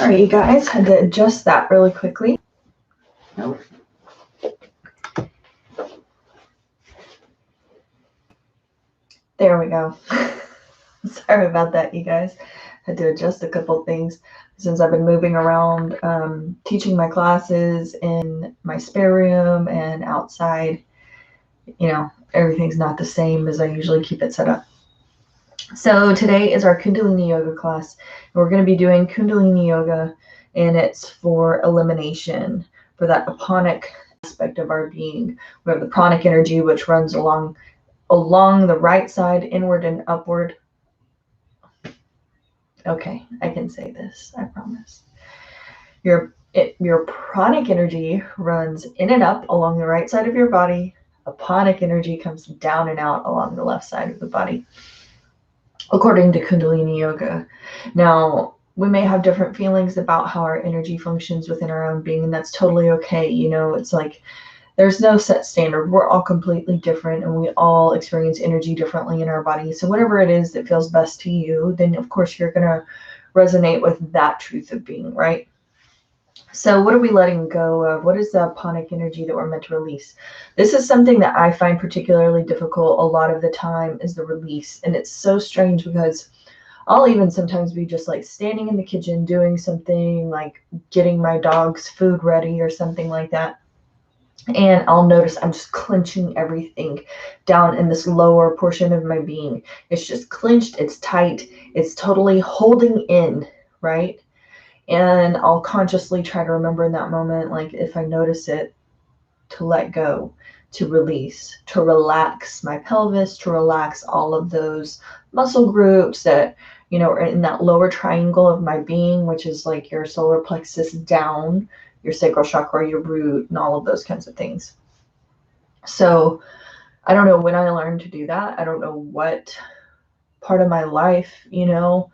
Sorry, you guys, had to adjust that really quickly. Nope. There we go. Sorry about that, you guys. Had to adjust a couple things since I've been moving around, teaching my classes in my spare room and outside. You know, everything's not the same as I usually keep it set up. So today is our Kundalini Yoga class. We're going to be doing Kundalini Yoga, and it's for elimination, for that aponic aspect of our being. We have the pranic energy, which runs along the right side, inward and upward. Okay, I can say this, I promise. Your pranic energy runs in and up along the right side of your body. Aponic energy comes down and out along the left side of the body, according to Kundalini Yoga. Now, we may have different feelings about how our energy functions within our own being, and that's totally okay. You know, it's like there's no set standard. We're all completely different, and we all experience energy differently in our body. So whatever it is that feels best to you, then of course you're going to resonate with that truth of being, right? So what are we letting go of? What is the aponic energy that we're meant to release? This is something that I find particularly difficult a lot of the time, is the release. And it's so strange because I'll even sometimes be just like standing in the kitchen doing something, like getting my dog's food ready or something like that. And I'll notice I'm just clenching everything down in this lower portion of my being. It's just clenched, it's tight, it's totally holding in, right? And I'll consciously try to remember in that moment, like if I notice it, to let go, to release, to relax my pelvis, to relax all of those muscle groups that, you know, are in that lower triangle of my being, which is like your solar plexus down, your sacral chakra, your root, and all of those kinds of things. So I don't know when I learned to do that. I don't know what part of my life, you know,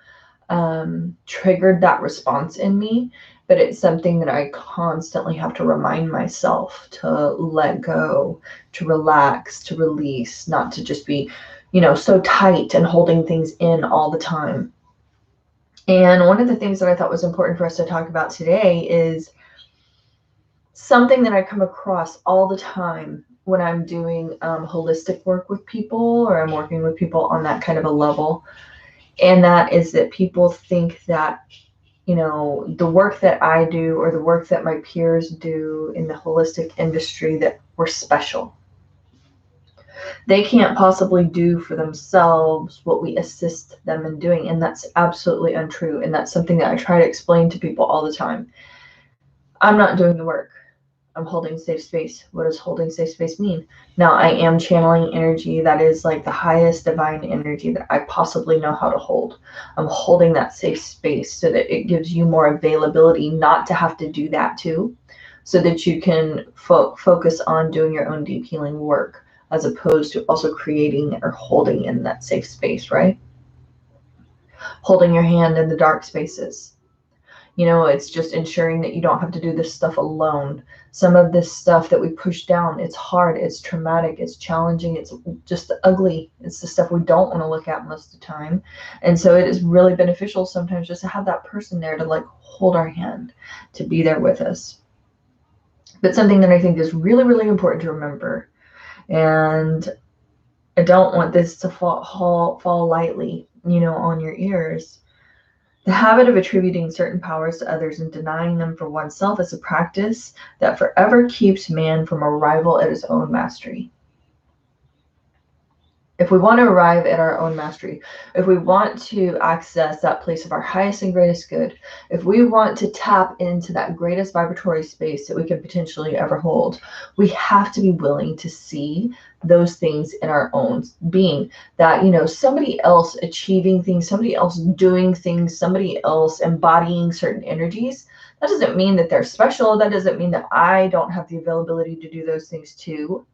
triggered that response in me, but it's something that I constantly have to remind myself to let go, to relax, to release, not to just be, you know, so tight and holding things in all the time. And one of the things that I thought was important for us to talk about today is something that I come across all the time when I'm doing holistic work with people, or I'm working with people on that kind of a level. And that is that people think that, you know, the work that I do or the work that my peers do in the holistic industry, that we're special. They can't possibly do for themselves what we assist them in doing. And that's absolutely untrue. And that's something that I try to explain to people all the time. I'm not doing the work. I'm holding safe space. What does holding safe space mean? Now, I am channeling energy that is like the highest divine energy that I possibly know how to hold. I'm holding that safe space so that it gives you more availability not to have to do that too, so that you can focus on doing your own deep healing work, as opposed to also creating or holding in that safe space, right? Holding your hand in the dark spaces. You know, it's just ensuring that you don't have to do this stuff alone. Some of this stuff that we push down, it's hard, it's traumatic, it's challenging, it's just ugly. It's the stuff we don't want to look at most of the time. And so it is really beneficial sometimes just to have that person there to like hold our hand, to be there with us. But something that I think is really, really important to remember, and I don't want this to fall lightly, you know, on your ears. The habit of attributing certain powers to others and denying them for oneself is a practice that forever keeps man from arrival at his own mastery. If we want to arrive at our own mastery, if we want to access that place of our highest and greatest good, if we want to tap into that greatest vibratory space that we can potentially ever hold, we have to be willing to see those things in our own being. That, you know, somebody else achieving things, somebody else doing things, somebody else embodying certain energies, that doesn't mean that they're special. That doesn't mean that I don't have the availability to do those things too.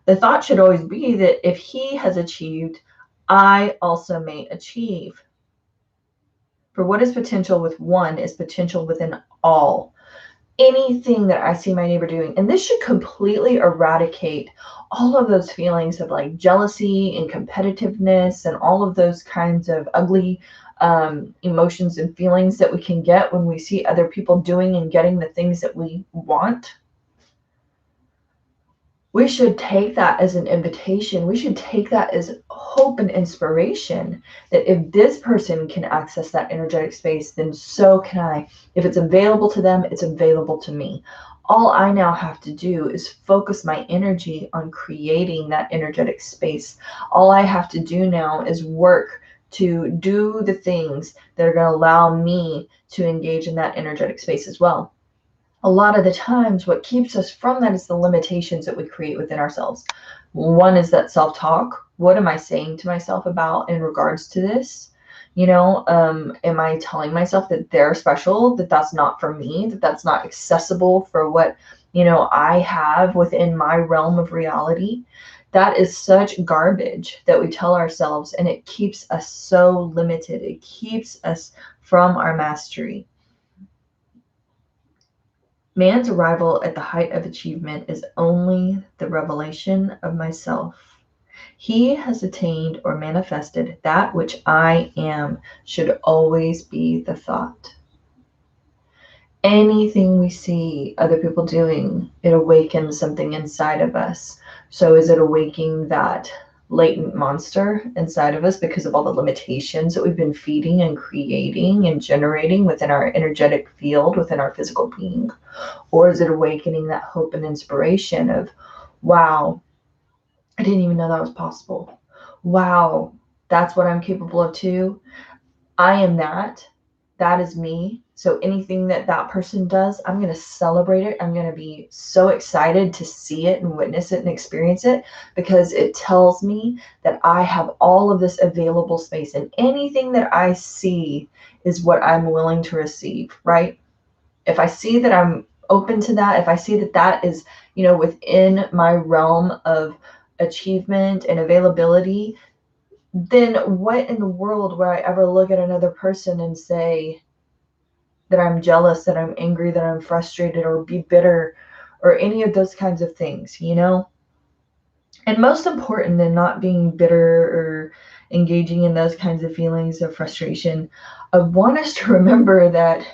The thought should always be that if he has achieved, I also may achieve. For what is potential with one is potential within all. anything that I see my neighbor doing. And this should completely eradicate all of those feelings of like jealousy and competitiveness and all of those kinds of ugly emotions and feelings that we can get when we see other people doing and getting the things that we want. We should take that as an invitation. We should take that as hope and inspiration that if this person can access that energetic space, then so can I. If it's available to them, it's available to me. All I now have to do is focus my energy on creating that energetic space. All I have to do now is work to do the things that are going to allow me to engage in that energetic space as well. A lot of the times what keeps us from that is the limitations that we create within ourselves. One is that self-talk. What am I saying to myself about in regards to this? Am I telling myself that they're special, that that's not for me, that that's not accessible for what, I have within my realm of reality? That is such garbage that we tell ourselves, and it keeps us so limited. It keeps us from our mastery. Man's arrival at the height of achievement is only the revelation of myself. He has attained or manifested that which I am should always be the thought. Anything we see other people doing, it awakens something inside of us. So is it awakening that latent monster inside of us because of all the limitations that we've been feeding and creating and generating within our energetic field, within our physical being? Or is it awakening that hope and inspiration of, wow, I didn't even know that was possible. Wow, that's what I'm capable of too. I am that. That is me. So anything that that person does, I'm going to celebrate it. I'm going to be so excited to see it and witness it and experience it, because it tells me that I have all of this available space, and anything that I see is what I'm willing to receive, right? If I see that I'm open to that, if I see that that is, within my realm of achievement and availability, then what in the world would I ever look at another person and say that I'm jealous, that I'm angry, that I'm frustrated, or be bitter, or any of those kinds of things, And most important than not being bitter or engaging in those kinds of feelings of frustration, I want us to remember that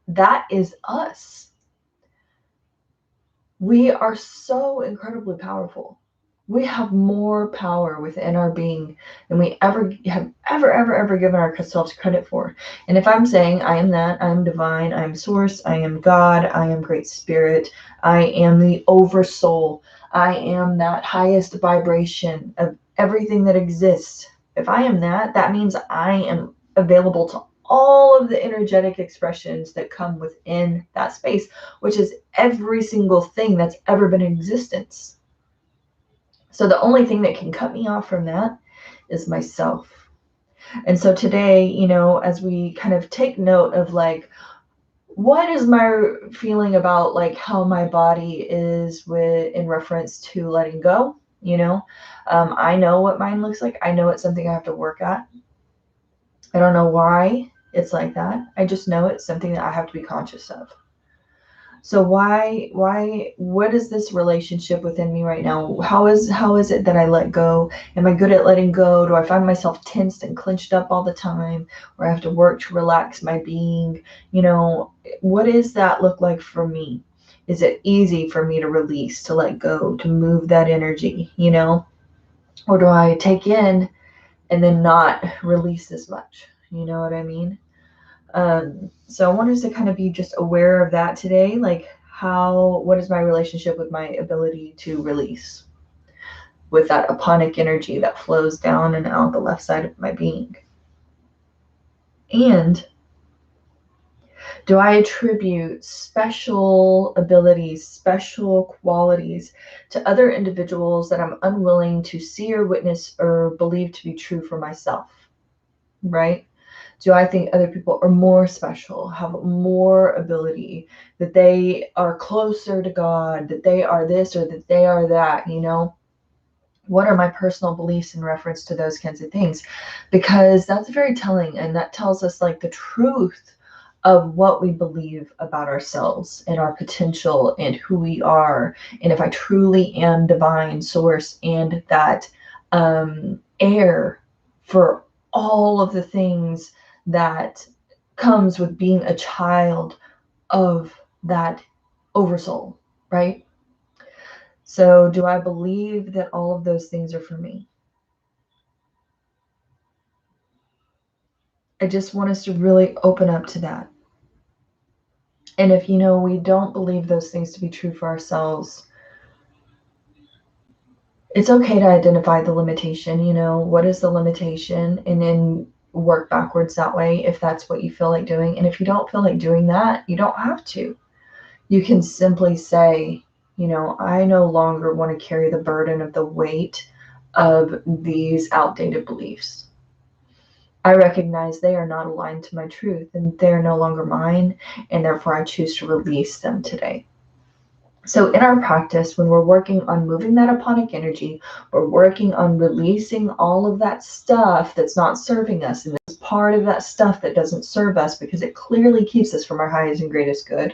that is us. We are so incredibly powerful. We have more power within our being than we ever have ever given ourselves credit for. And if I'm saying I am that, I am divine, I am source, I am God, I am great spirit, I am the oversoul, I am that highest vibration of everything that exists. If I am that, that means I am available to all of the energetic expressions that come within that space, which is every single thing that's ever been in existence. So the only thing that can cut me off from that is myself. And so today, as we kind of take note of like, what is my feeling about like how my body is in reference to letting go? I know what mine looks like. I know it's something I have to work at. I don't know why it's like that. I just know it's something that I have to be conscious of. So what is this relationship within me right now? How is it that I let go? Am I good at letting go? Do I find myself tensed and clenched up all the time, or I have to work to relax my being? What does that look like for me? Is it easy for me to release, to let go, to move that energy, Or do I take in and then not release as much? You know what I mean? So I want us to kind of be just aware of that today. Like what is my relationship with my ability to release, with that aponic energy that flows down and out the left side of my being? And do I attribute special abilities, special qualities to other individuals that I'm unwilling to see or witness or believe to be true for myself? Right? Do I think other people are more special, have more ability, that they are closer to God, that they are this or that they are that, What are my personal beliefs in reference to those kinds of things? Because that's very telling, and that tells us like the truth of what we believe about ourselves and our potential and who we are, and if I truly am divine source, and that air for all of the things that comes with being a child of that oversoul, right? So do I believe that all of those things are for me? I just want us to really open up to that. And if, we don't believe those things to be true for ourselves, it's okay to identify the limitation. What is the limitation? And then work backwards that way if that's what you feel like doing. And if you don't feel like doing that, you don't have to. You can simply say, I no longer want to carry the burden of the weight of these outdated beliefs. I recognize they are not aligned to my truth and they're no longer mine, and therefore I choose to release them today. So in our practice, when we're working on moving that aponic energy, we're working on releasing all of that stuff that's not serving us, and this part of that stuff that doesn't serve us because it clearly keeps us from our highest and greatest good.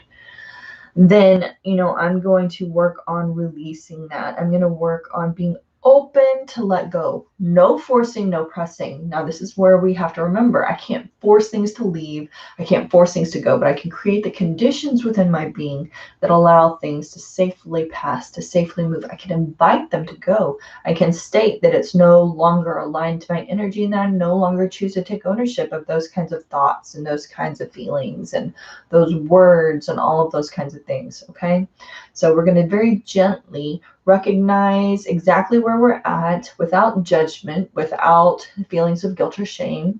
Then, I'm going to work on releasing that. I'm going to work on being open to let go. No forcing, no pressing. Now, this is where we have to remember, I can't force things to leave. I can't force things to go, but I can create the conditions within my being that allow things to safely pass, to safely move. I can invite them to go. I can state that it's no longer aligned to my energy, and that I no longer choose to take ownership of those kinds of thoughts and those kinds of feelings and those words and all of those kinds of things. Okay. So we're going to very gently recognize exactly where we're at without judgment, without feelings of guilt or shame,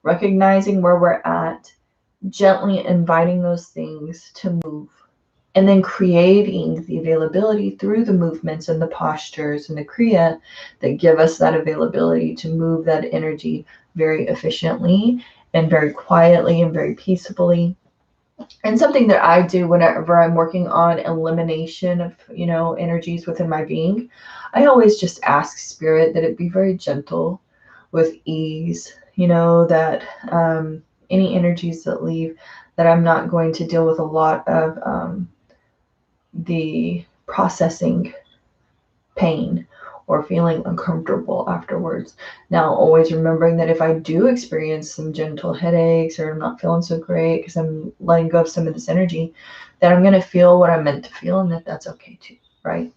recognizing where we're at, gently inviting those things to move, and then creating the availability through the movements and the postures and the kriya that give us that availability to move that energy very efficiently and very quietly and very peaceably. And something that I do whenever I'm working on elimination of, energies within my being, I always just ask spirit that it be very gentle with ease, that any energies that leave, that I'm not going to deal with a lot of the processing pain or feeling uncomfortable afterwards. Now, always remembering that if I do experience some gentle headaches or I'm not feeling so great because I'm letting go of some of this energy, that I'm going to feel what I'm meant to feel, and that's okay too, right?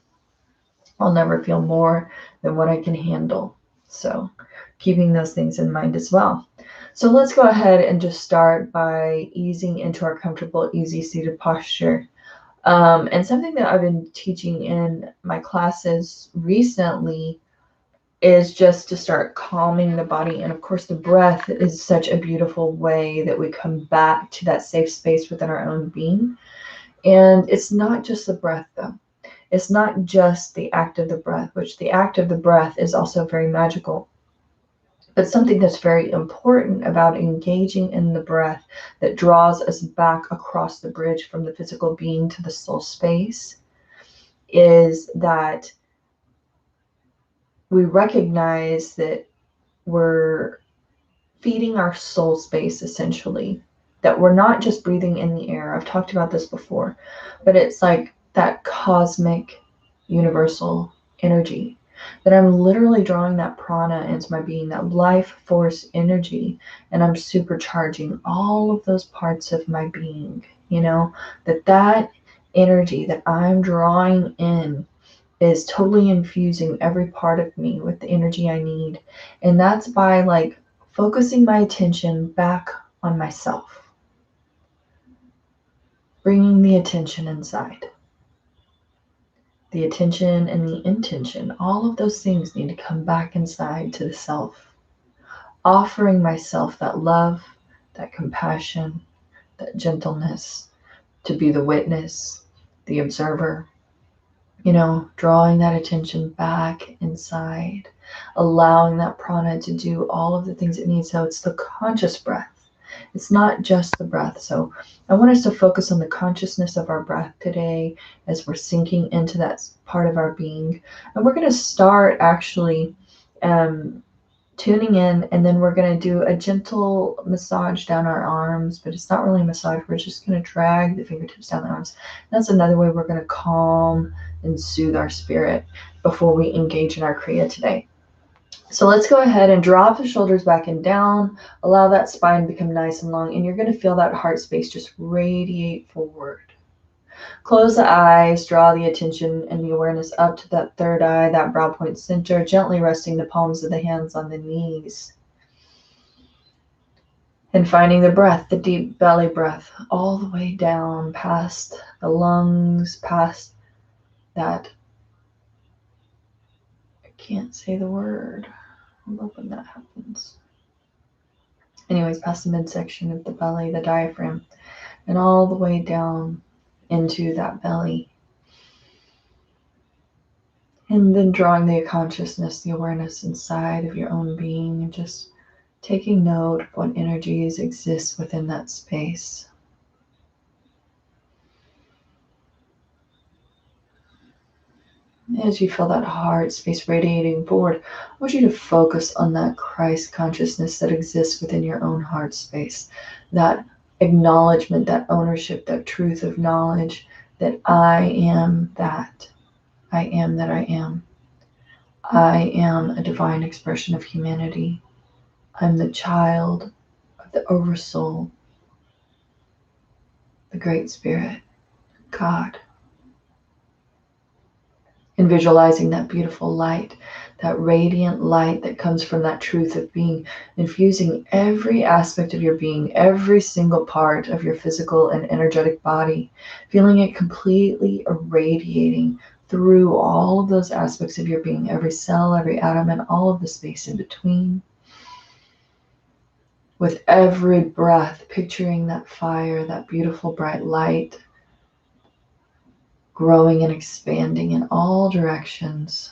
I'll never feel more than what I can handle. So keeping those things in mind as well. So let's go ahead and just start by easing into our comfortable, easy seated posture. And something that I've been teaching in my classes recently is just to start calming the body. And of course, the breath is such a beautiful way that we come back to that safe space within our own being. And it's not just the breath, though. It's not just the act of the breath, which the act of the breath is also very magical. But something that's very important about engaging in the breath that draws us back across the bridge from the physical being to the soul space is that we recognize that we're feeding our soul space, essentially, that we're not just breathing in the air. I've talked about this before, but it's like that cosmic universal energy, that I'm literally drawing that prana into my being, that life force energy, and I'm supercharging all of those parts of my being, that energy that I'm drawing in is totally infusing every part of me with the energy I need. And that's by focusing my attention back on myself, bringing the attention inside. The attention and the intention, all of those things need to come back inside to the self, offering myself that love, that compassion, that gentleness, to be the witness, the observer, drawing that attention back inside, allowing that prana to do all of the things it needs. So it's the conscious breath. It's not just the breath. So I want us to focus on the consciousness of our breath today as we're sinking into that part of our being. And we're going to start actually tuning in, and then we're going to do a gentle massage down our arms, but it's not really a massage. We're just going to drag the fingertips down the arms. That's another way we're going to calm and soothe our spirit before we engage in our Kriya today. So let's go ahead and drop the shoulders back and down. Allow that spine to become nice and long, and you're going to feel that heart space just radiate forward. Close the eyes, draw the attention and the awareness up to that third eye, that brow point center, gently resting the palms of the hands on the knees. And finding the breath, the deep belly breath, all the way down past the lungs, past that, I can't say the word. I love when that happens. Anyways, past the midsection of the belly, the diaphragm, and all the way down into that belly. And then drawing the consciousness, the awareness inside of your own being, and just taking note of what energies exist within that space. As you feel that heart space radiating forward, I want you to focus on that Christ consciousness that exists within your own heart space. That acknowledgement, that ownership, that truth of knowledge that I am that. I am that I am. I am a divine expression of humanity. I'm the child of the Oversoul, the Great Spirit, God. And visualizing that beautiful light, that radiant light that comes from that truth of being, infusing every aspect of your being, every single part of your physical and energetic body, feeling it completely irradiating through all of those aspects of your being, every cell, every atom, and all of the space in between. With every breath, picturing that fire, that beautiful bright light, growing and expanding in all directions.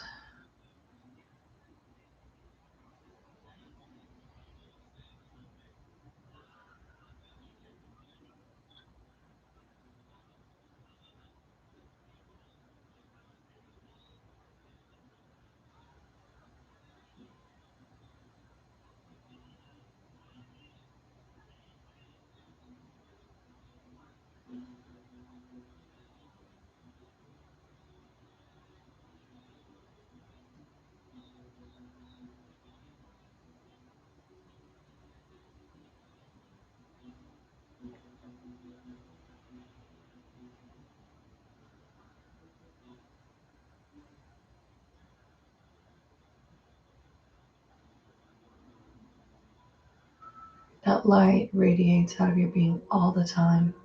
That light radiates out of your being all the time,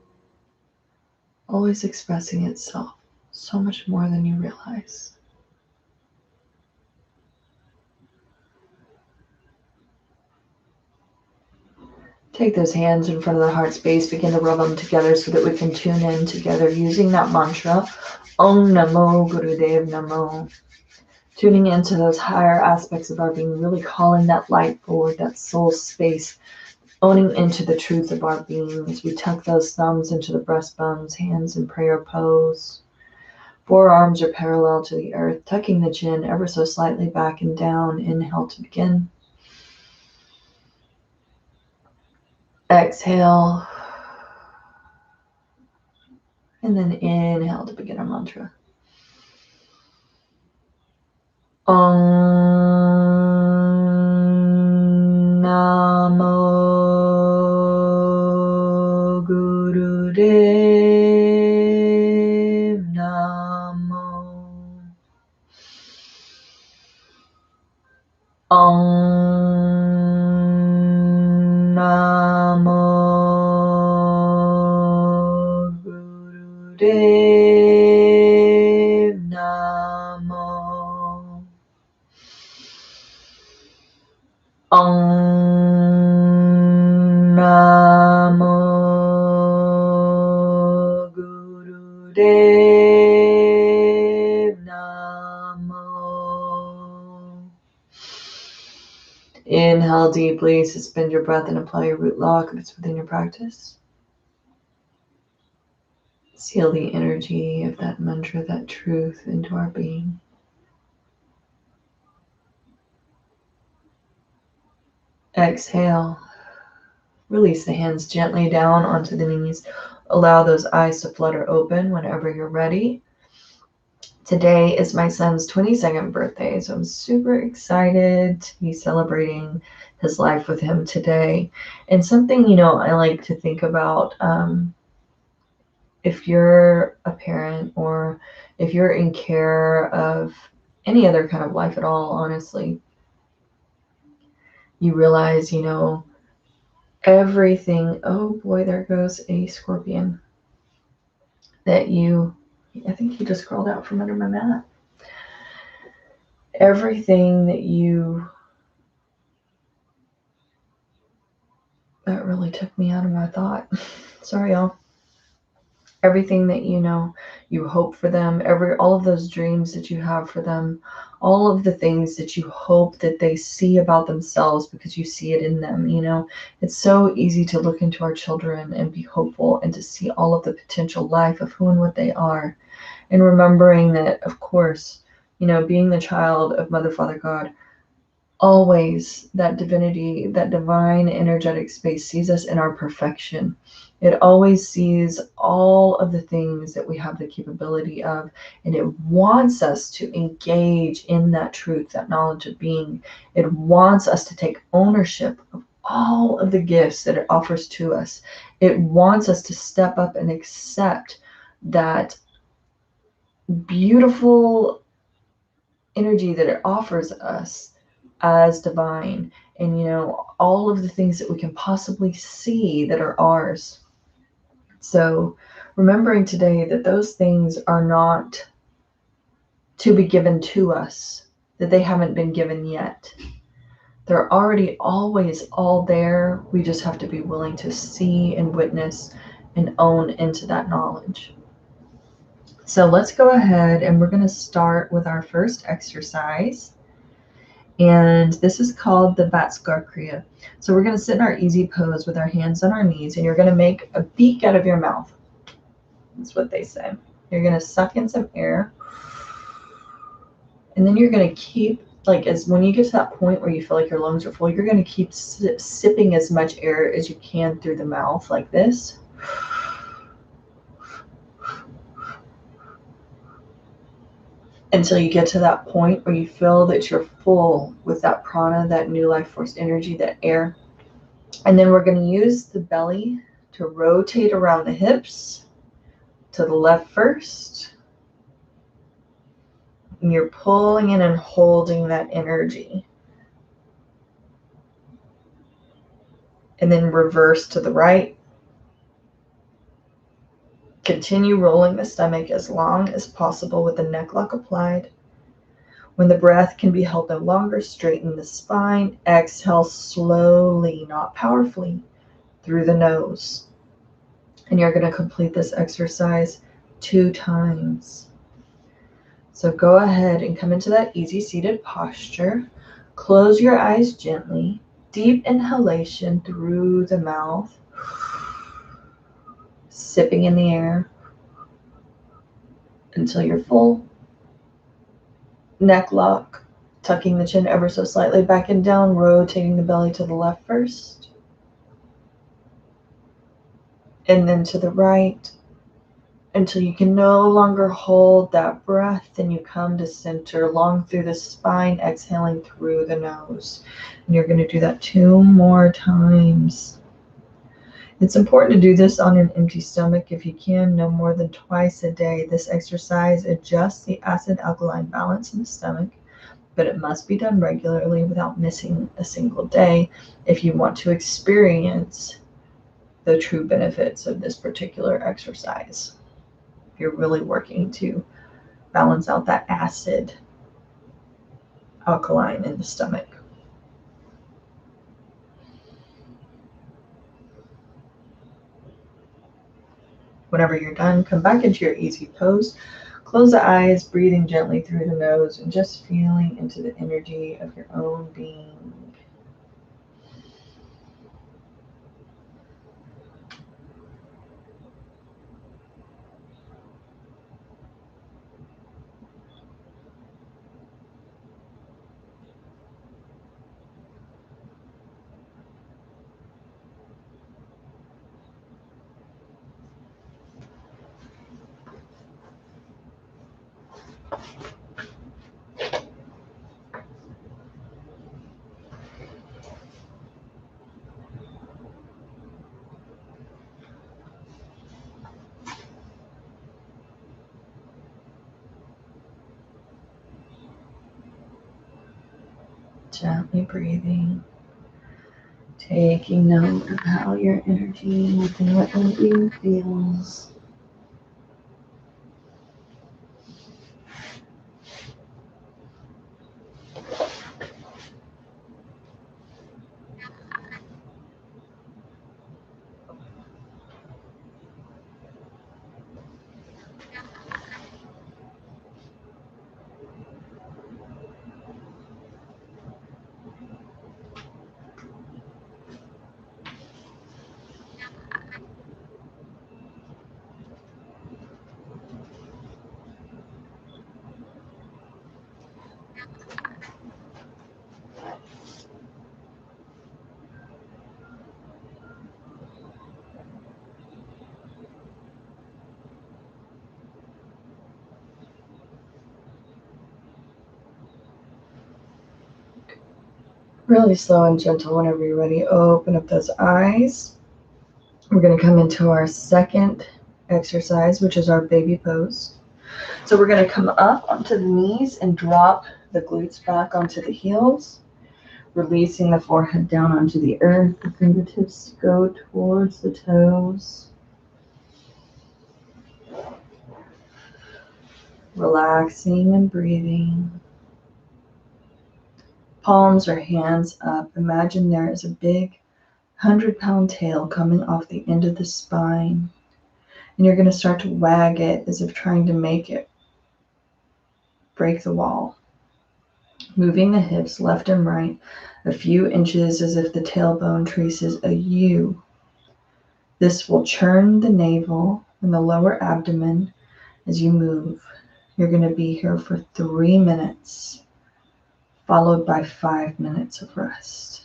always expressing itself so much more than you realize. Take those hands in front of the heart space, begin to rub them together so that we can tune in together using that mantra, Om Namo Gurudev Namo. Tuning into those higher aspects of our being, really calling that light forward, that soul space, owning into the truth of our being as we tuck those thumbs into the breastbones, hands in prayer pose. Forearms are parallel to the earth, tucking the chin ever so slightly back and down. Inhale to begin. Exhale. And then inhale to begin our mantra. Om Namo Gurudev Namo. Om Namo Gurudev Namo. Om Namo Gurudev Namo. Inhale deeply, suspend your breath and apply your root lock if it's within your practice. Seal the energy of that mantra, that truth into our being. Exhale. Release the hands gently down onto the knees. Allow those eyes to flutter open whenever you're ready. Today is my son's 22nd birthday, so I'm super excited to be celebrating his life with him today. And something, I like to think about, if you're a parent or if you're in care of any other kind of life at all, honestly, you realize, everything. Oh boy, there goes a scorpion I think he just crawled out from under my mat. Everything that really took me out of my thought. Sorry, y'all. Everything that you hope for them, all of those dreams that you have for them, all of the things that you hope that they see about themselves because you see it in them. It's so easy to look into our children and be hopeful and to see all of the potential life of who and what they are. And remembering that, of course, being the child of Mother, Father, God, always that divinity, that divine energetic space sees us in our perfection. It always sees all of the things that we have the capability of, and it wants us to engage in that truth, that knowledge of being. It wants us to take ownership of all of the gifts that it offers to us. It wants us to step up and accept that beautiful energy that it offers us as divine, and all of the things that we can possibly see that are ours. So remembering today that those things are not to be given to us, that they haven't been given yet. They're already always all there. We just have to be willing to see and witness and own into that knowledge. So let's go ahead and we're going to start with our first exercise. And this is called the Vatskar Kriya. So we're going to sit in our easy pose with our hands on our knees, and you're going to make a beak out of your mouth. That's what they say. You're going to suck in some air, and then you're going to keep, when you get to that point where you feel like your lungs are full, you're going to keep sipping as much air as you can through the mouth, like this. Until you get to that point where you feel that you're full with that prana, that new life force energy, that air. And then we're going to use the belly to rotate around the hips to the left first. And you're pulling in and holding that energy. And then reverse to the right. Continue rolling the stomach as long as possible with the neck lock applied. When the breath can be held no longer, straighten the spine. Exhale slowly, not powerfully, through the nose. And you're going to complete this exercise 2 times. So go ahead and come into that easy seated posture. Close your eyes gently. Deep inhalation through the mouth. Sipping in the air until you're full. Neck lock. Tucking the chin ever so slightly back and down. Rotating the belly to the left first. And then to the right. Until you can no longer hold that breath, then you come to center, long through the spine, exhaling through the nose. And you're going to do that 2 more times. It's important to do this on an empty stomach if you can, no more than twice a day. This exercise adjusts the acid-alkaline balance in the stomach, but it must be done regularly without missing a single day if you want to experience the true benefits of this particular exercise. If you're really working to balance out that acid alkaline in the stomach. Whenever you're done, come back into your easy pose. Close the eyes, breathing gently through the nose and just feeling into the energy of your own being. Gently breathing, taking note of how your energy within what you're being feels. Really slow and gentle whenever you're ready. Open up those eyes. We're going to come into our second exercise, which is our baby pose. So we're going to come up onto the knees and drop the glutes back onto the heels, releasing the forehead down onto the earth. The fingertips go towards the toes. Relaxing and breathing. Palms or hands up. Imagine there is a big 100-pound tail coming off the end of the spine. And you're going to start to wag it as if trying to make it break the wall. Moving the hips left and right a few inches as if the tailbone traces a U. This will churn the navel and the lower abdomen as you move. You're going to be here for 3 minutes, followed by 5 minutes of rest.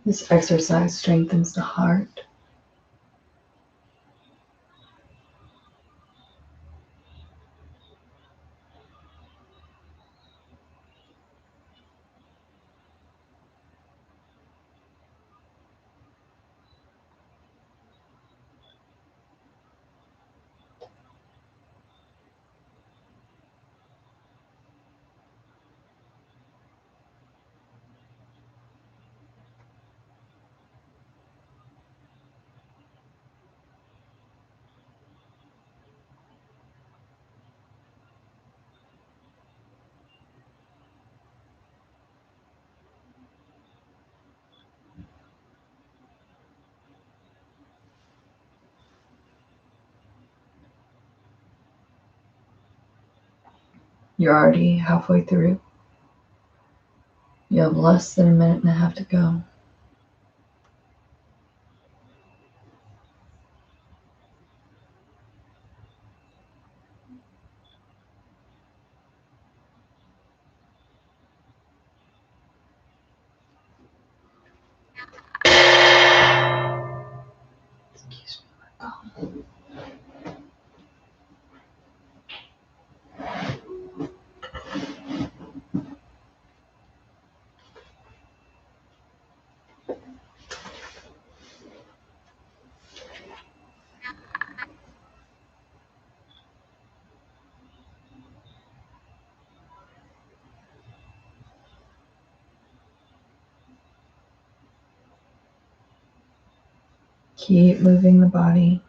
This exercise strengthens the heart. You're already halfway through. You have less than a minute and a half to go. Excuse me. Keep moving the body,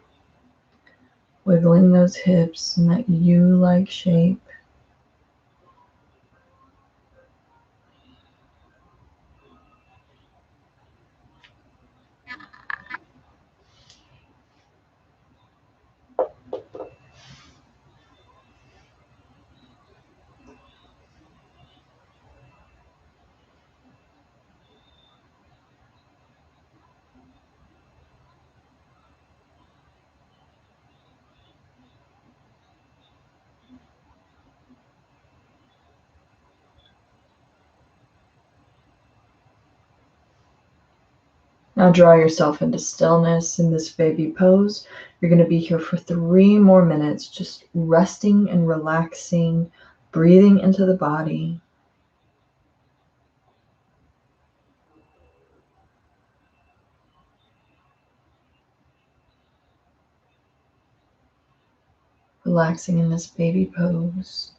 wiggling those hips in that U-like shape. Now draw yourself into stillness in this baby pose. You're going to be here for 3 more minutes, just resting and relaxing, breathing into the body. Relaxing in this baby pose.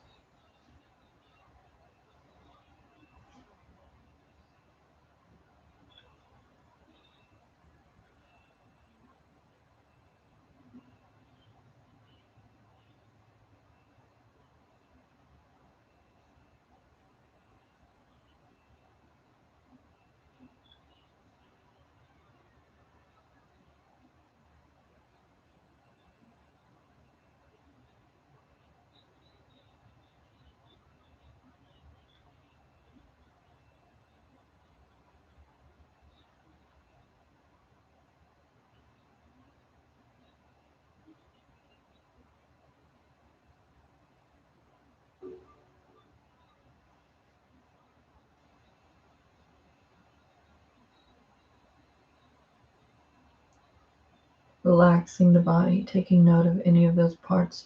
Relaxing the body, taking note of any of those parts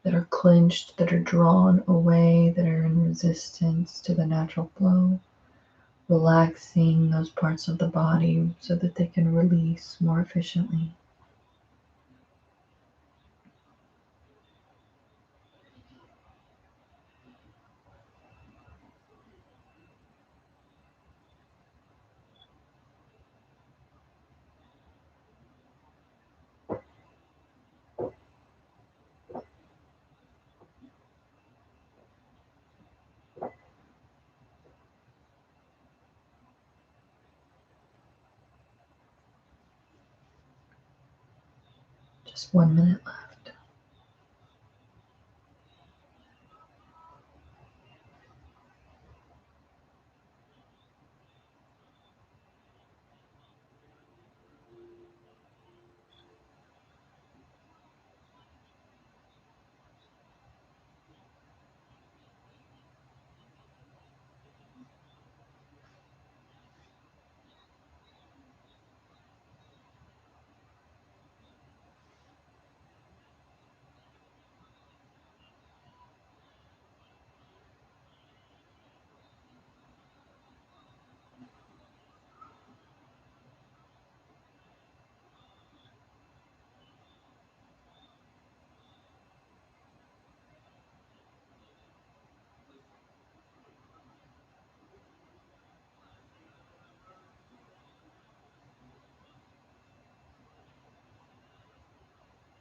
that are clenched, that are drawn away, that are in resistance to the natural flow. Relaxing those parts of the body so that they can release more efficiently. Just 1 minute left.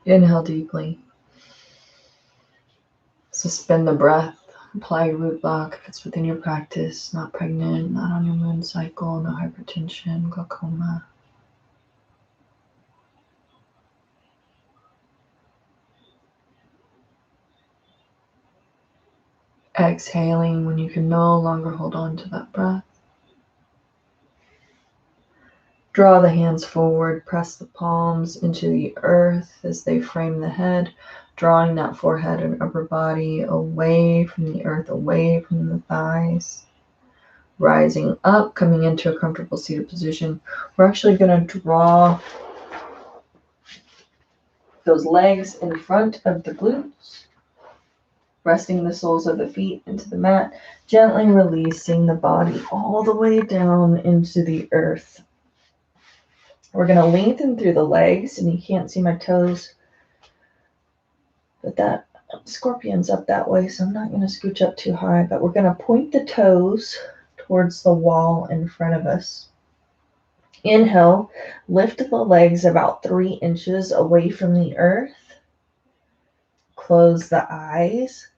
Inhale deeply. Suspend the breath. Apply your root block if it's within your practice, not pregnant, not on your moon cycle, no hypertension, glaucoma. Exhaling when you can no longer hold on to that breath. Draw the hands forward, press the palms into the earth as they frame the head, drawing that forehead and upper body away from the earth, away from the thighs. Rising up, coming into a comfortable seated position. We're actually going to draw those legs in front of the glutes, resting the soles of the feet into the mat, gently releasing the body all the way down into the earth. We're going to lengthen through the legs, and you can't see my toes, but that scorpion's up that way, so I'm not going to scooch up too high, but we're going to point the toes towards the wall in front of us. Inhale, lift the legs about 3 inches away from the earth. Close the eyes.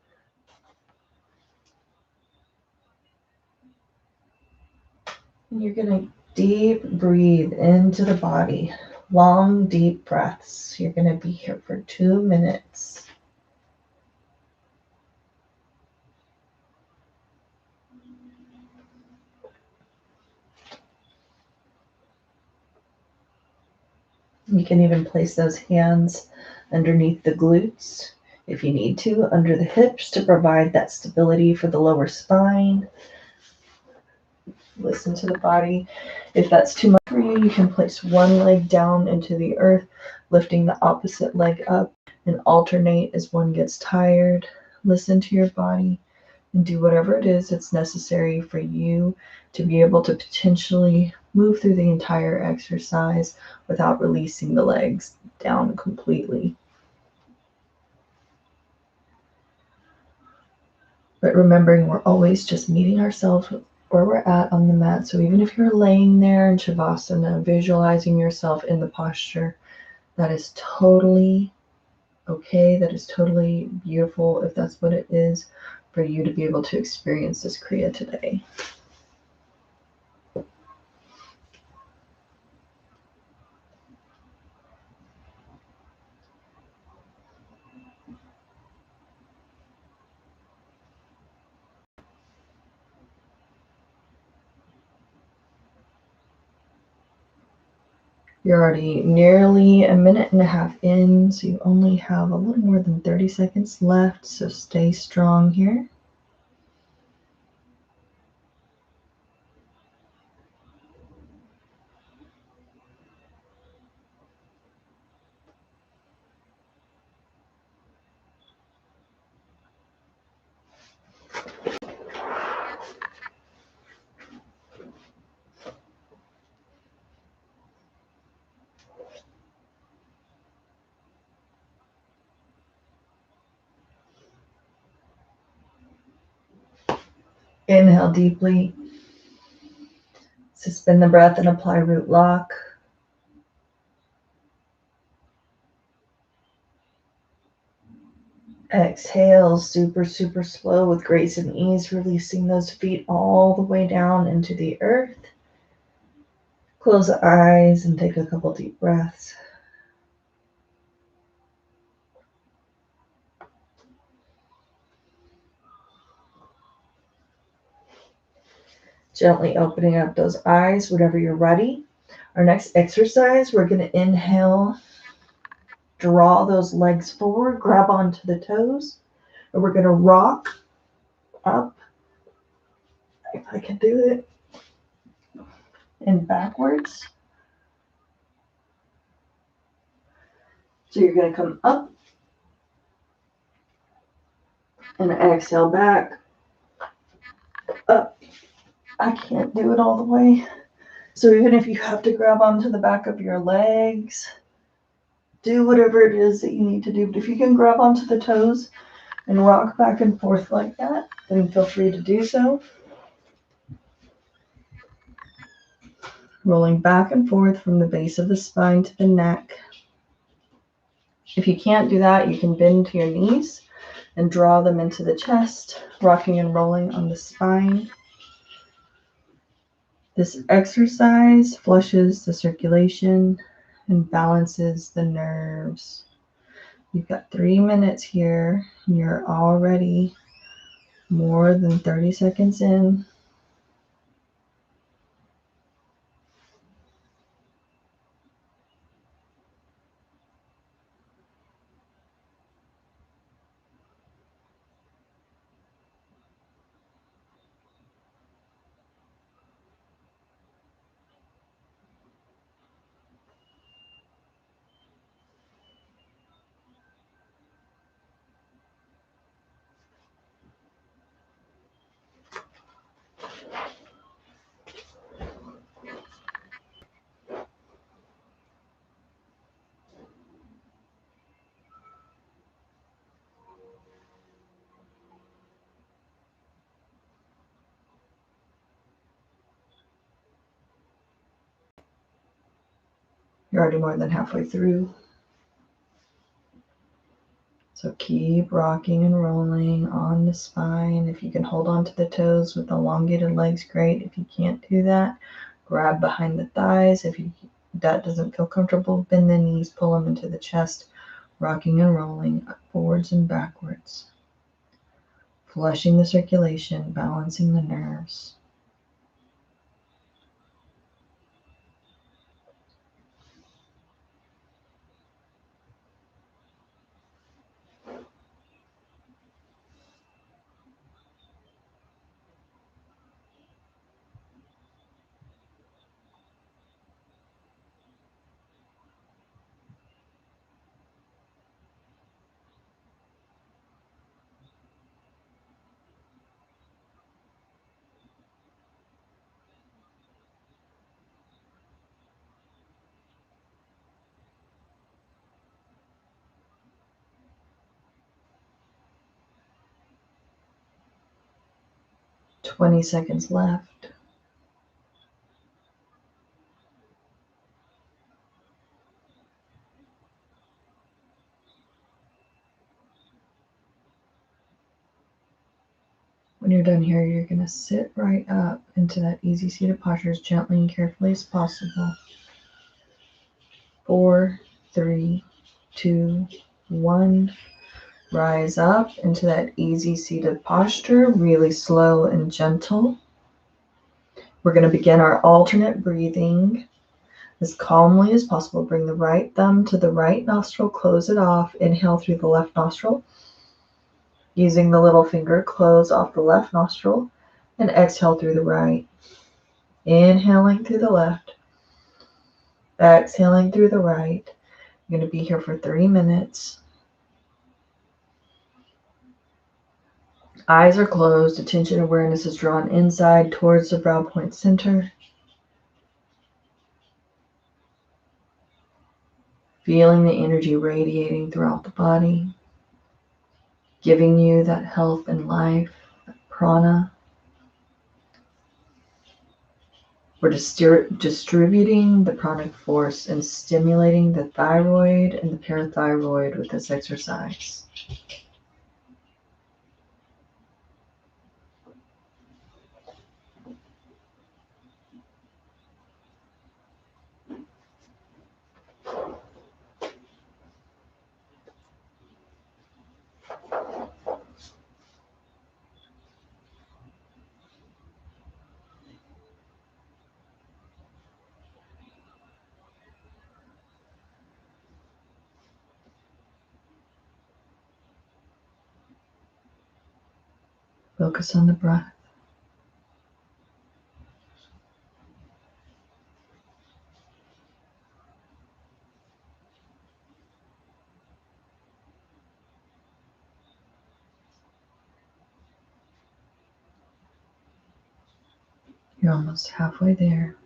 And you're going to deep breathe into the body. Long, deep breaths. You're going to be here for 2 minutes. You can even place those hands underneath the glutes if you need to, under the hips to provide that stability for the lower spine. Listen to the body. If that's too much for you, you can place one leg down into the earth, lifting the opposite leg up, and alternate as one gets tired. Listen to your body and do whatever it is that's necessary for you to be able to potentially move through the entire exercise without releasing the legs down completely. But remembering we're always just meeting ourselves where we're at on the mat. So even if you're laying there in Shavasana, visualizing yourself in the posture, that is totally okay. That is totally beautiful if that's what it is for you to be able to experience this Kriya today. You're already nearly a minute and a half in, so you only have a little more than 30 seconds left, so stay strong here. Inhale deeply. Suspend the breath and apply root lock. Exhale, super, super slow with grace and ease, releasing those feet all the way down into the earth. Close the eyes and take a couple deep breaths. Gently opening up those eyes whenever you're ready. Our next exercise, we're going to inhale, draw those legs forward, grab onto the toes, and we're going to rock up, if I can do it, and backwards. So you're going to come up and exhale back, up. I can't do it all the way. So even if you have to grab onto the back of your legs, do whatever it is that you need to do. But if you can grab onto the toes and rock back and forth like that, then feel free to do so. Rolling back and forth from the base of the spine to the neck. If you can't do that, you can bend to your knees and draw them into the chest, rocking and rolling on the spine. This exercise flushes the circulation and balances the nerves. You've got 3 minutes here. You're already more than 30 seconds in. You're already more than halfway through. So keep rocking and rolling on the spine. If you can hold on to the toes with elongated legs, great. If you can't do that, grab behind the thighs. If that doesn't feel comfortable, bend the knees, pull them into the chest, rocking and rolling forwards and backwards. Flushing the circulation, balancing the nerves. 20 seconds left. When you're done here, you're going to sit right up into that easy seated posture as gently and carefully as possible. 4, 3, 2, 1. Rise up into that easy seated posture, really slow and gentle. We're going to begin our alternate breathing as calmly as possible. Bring the right thumb to the right nostril, close it off. Inhale through the left nostril. Using the little finger, close off the left nostril and exhale through the right. Inhaling through the left, exhaling through the right. You're going to be here for 3 minutes. Eyes are closed. Attention awareness is drawn inside towards the brow point center. Feeling the energy radiating throughout the body, giving you that health and life, that prana. We're distributing the pranic force and stimulating the thyroid and the parathyroid with this exercise. Focus on the breath. You're almost halfway there.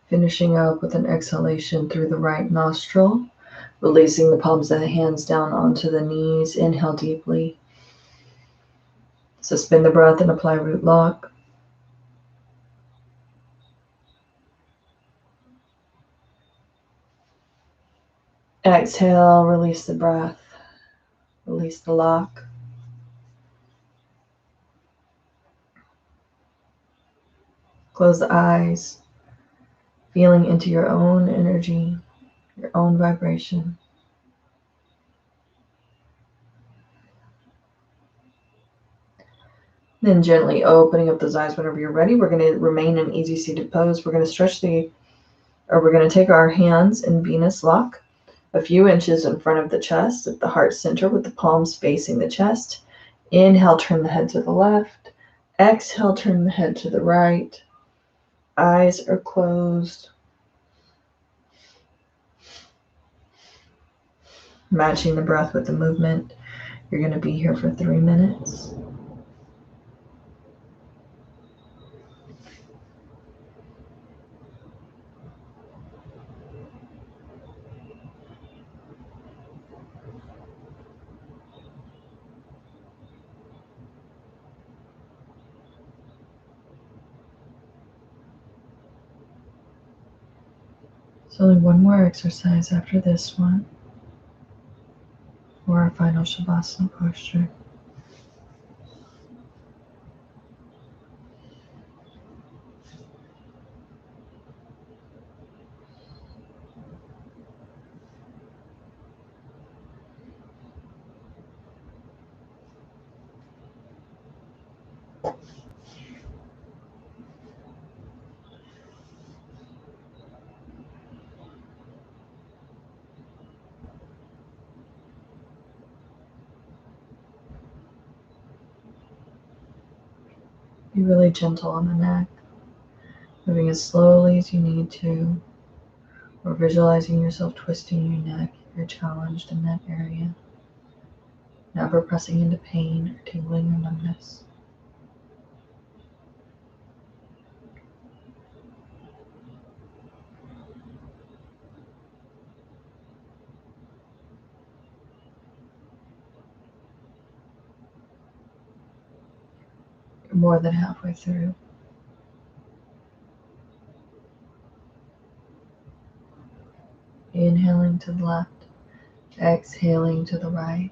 Finishing up with an exhalation through the right nostril, releasing the palms of the hands down onto the knees. Inhale deeply. Suspend the breath and apply root lock. Exhale, release the breath. Release the lock. Close the eyes, feeling into your own energy, your own vibration. Then gently opening up those eyes whenever you're ready. We're going to remain in easy seated pose. We're going to we're going to take our hands in Venus lock a few inches in front of the chest at the heart center with the palms facing the chest. Inhale, turn the head to the left. Exhale, turn the head to the right. Eyes are closed. matching the breath with the movement. You're going to be here for 3 minutes. There's only one more exercise after this one for our final Shavasana posture. Be really gentle on the neck, moving as slowly as you need to, or visualizing yourself twisting your neck if you're challenged in that area, never pressing into pain or tingling or numbness. You're more than halfway through. Inhaling to the left, exhaling to the right.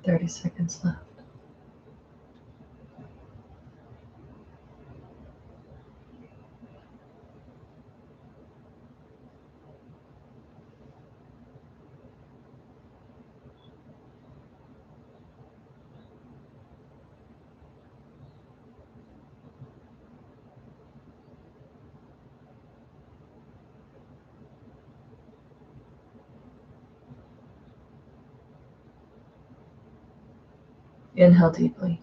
Thirty seconds left. Inhale deeply.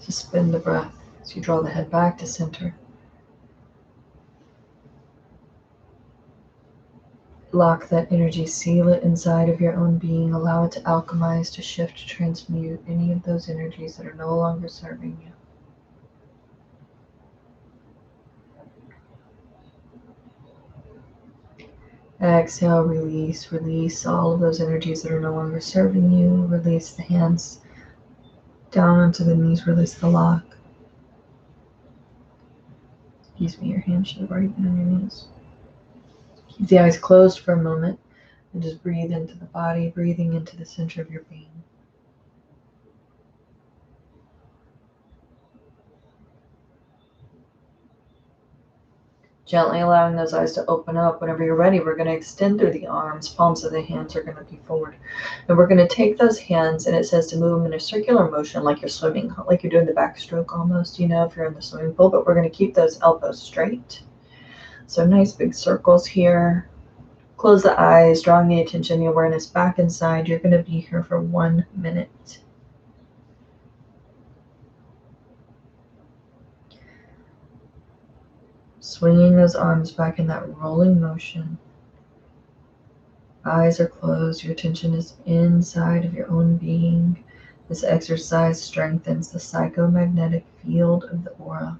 Suspend the breath as you draw the head back to center. Lock that energy, seal it inside of your own being. Allow it to alchemize, to shift, to transmute any of those energies that are no longer serving you. Exhale, release, release all of those energies that are no longer serving you. Release the hands down onto the knees, release the lock. Excuse me, your hands should have already been on your knees. Keep the eyes closed for a moment and just breathe into the body, breathing into the center of your being. Gently allowing those eyes to open up. Whenever you're ready, we're going to extend through the arms. Palms of the hands are going to be forward. And we're going to take those hands, and it says to move them in a circular motion like you're swimming, like you're doing the backstroke almost, if you're in the swimming pool. But we're going to keep those elbows straight. So nice big circles here. Close the eyes, drawing the attention, the awareness back inside. You're going to be here for 1 minute. Swinging those arms back in that rolling motion. Eyes are closed. Your attention is inside of your own being. This exercise strengthens the psychomagnetic field of the aura.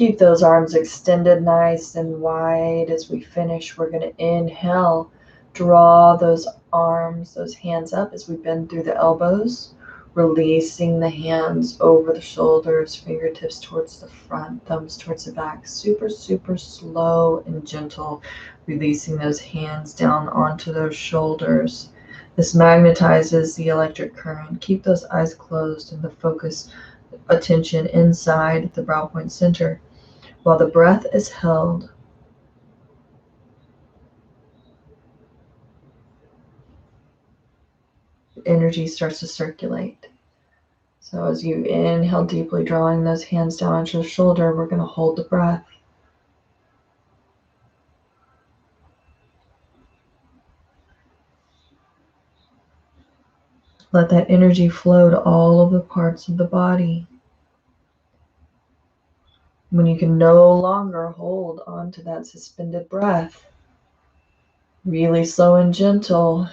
Keep those arms extended nice and wide. As we finish, we're going to inhale. Draw those arms, those hands up as we bend through the elbows, releasing the hands over the shoulders, fingertips towards the front, thumbs towards the back. Super, super slow and gentle, releasing those hands down onto those shoulders. This magnetizes the electric current. Keep those eyes closed and the focus attention inside the brow point center. While the breath is held, energy starts to circulate. So as you inhale deeply, drawing those hands down onto your shoulder, we're going to hold the breath. Let that energy flow to all of the parts of the body. When you can no longer hold on to that suspended breath, really slow and gentle,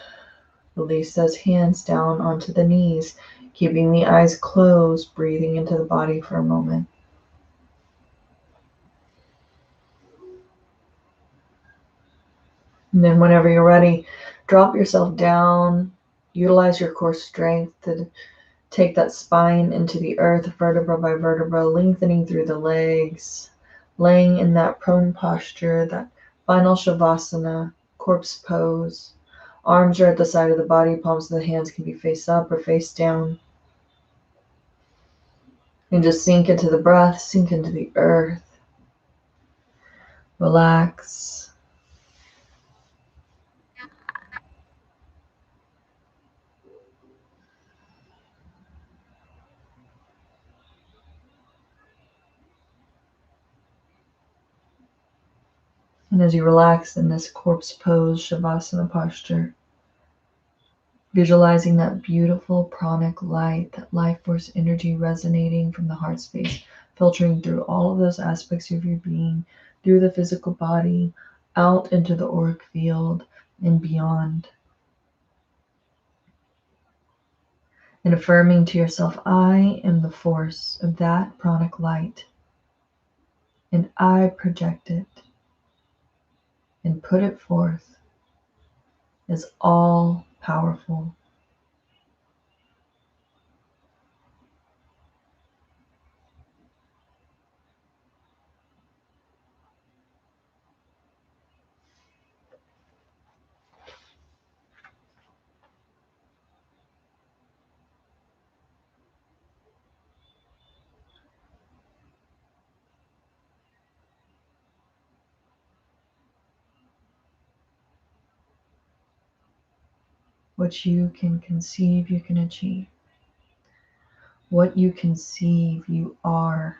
release those hands down onto the knees, keeping the eyes closed, breathing into the body for a moment. And then whenever you're ready, drop yourself down, utilize your core strength to take that spine into the earth, vertebra by vertebra, lengthening through the legs, laying in that prone posture, that final shavasana, corpse pose. Arms are at the side of the body, palms of the hands can be face up or face down. And just sink into the breath, sink into the earth. Relax. And as you relax in this corpse pose, shavasana posture, visualizing that beautiful pranic light, that life force energy resonating from the heart space, filtering through all of those aspects of your being, through the physical body, out into the auric field and beyond. And affirming to yourself, I am the force of that pranic light, and I project it and put it forth as all powerful. What you can conceive, you can achieve. What you conceive, you are.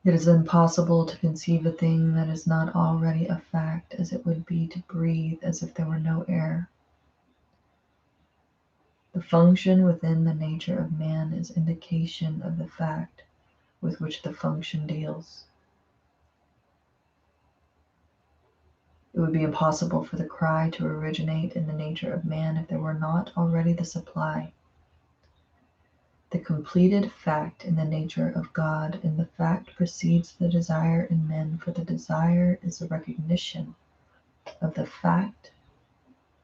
It is impossible to conceive a thing that is not already a fact, as it would be to breathe as if there were no air. The function within the nature of man is indication of the fact with which the function deals. It would be impossible for the cry to originate in the nature of man if there were not already the supply. The completed fact in the nature of God, and the fact precedes the desire in men, for the desire is the recognition of the fact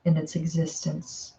in its existence.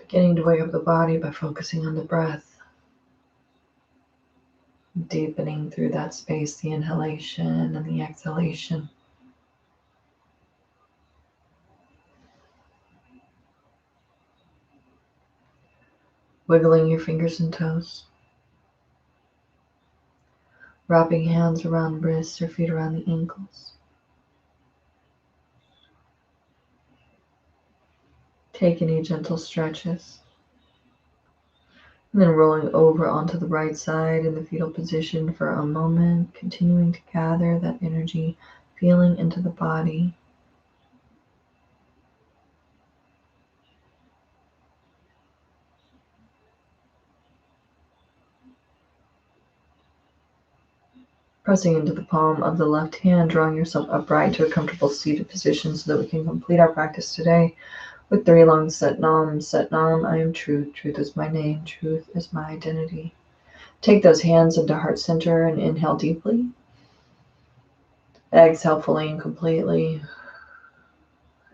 Beginning to wake up the body by focusing on the breath. Deepening through that space, the inhalation and the exhalation. Wiggling your fingers and toes. Wrapping hands around wrists or feet around the ankles. Take any gentle stretches. And then rolling over onto the right side in the fetal position for a moment, continuing to gather that energy, feeling into the body. Pressing into the palm of the left hand, drawing yourself upright to a comfortable seated position so that we can complete our practice today with 3 long Sat Nam. Sat Nam, I am truth. Truth is my name. Truth is my identity. Take those hands into heart center and inhale deeply. Exhale fully and completely.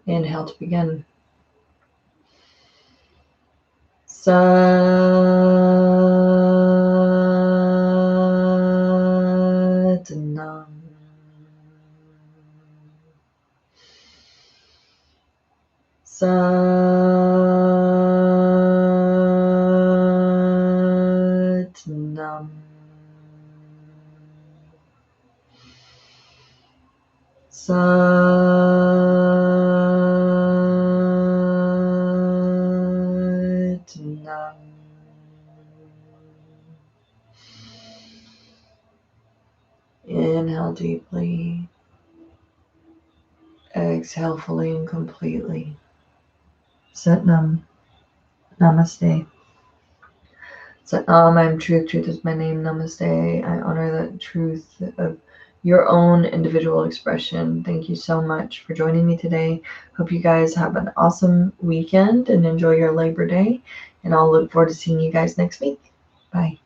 Inhale to begin. Sat Nam. Sat Nam. Sat Nam. Inhale deeply. Exhale fully and completely. Sat Nam. Namaste. Sat Nam, I am truth. Truth is my name. Namaste. I honor the truth of your own individual expression. Thank you so much for joining me today. Hope you guys have an awesome weekend and enjoy your Labor Day. And I'll look forward to seeing you guys next week. Bye.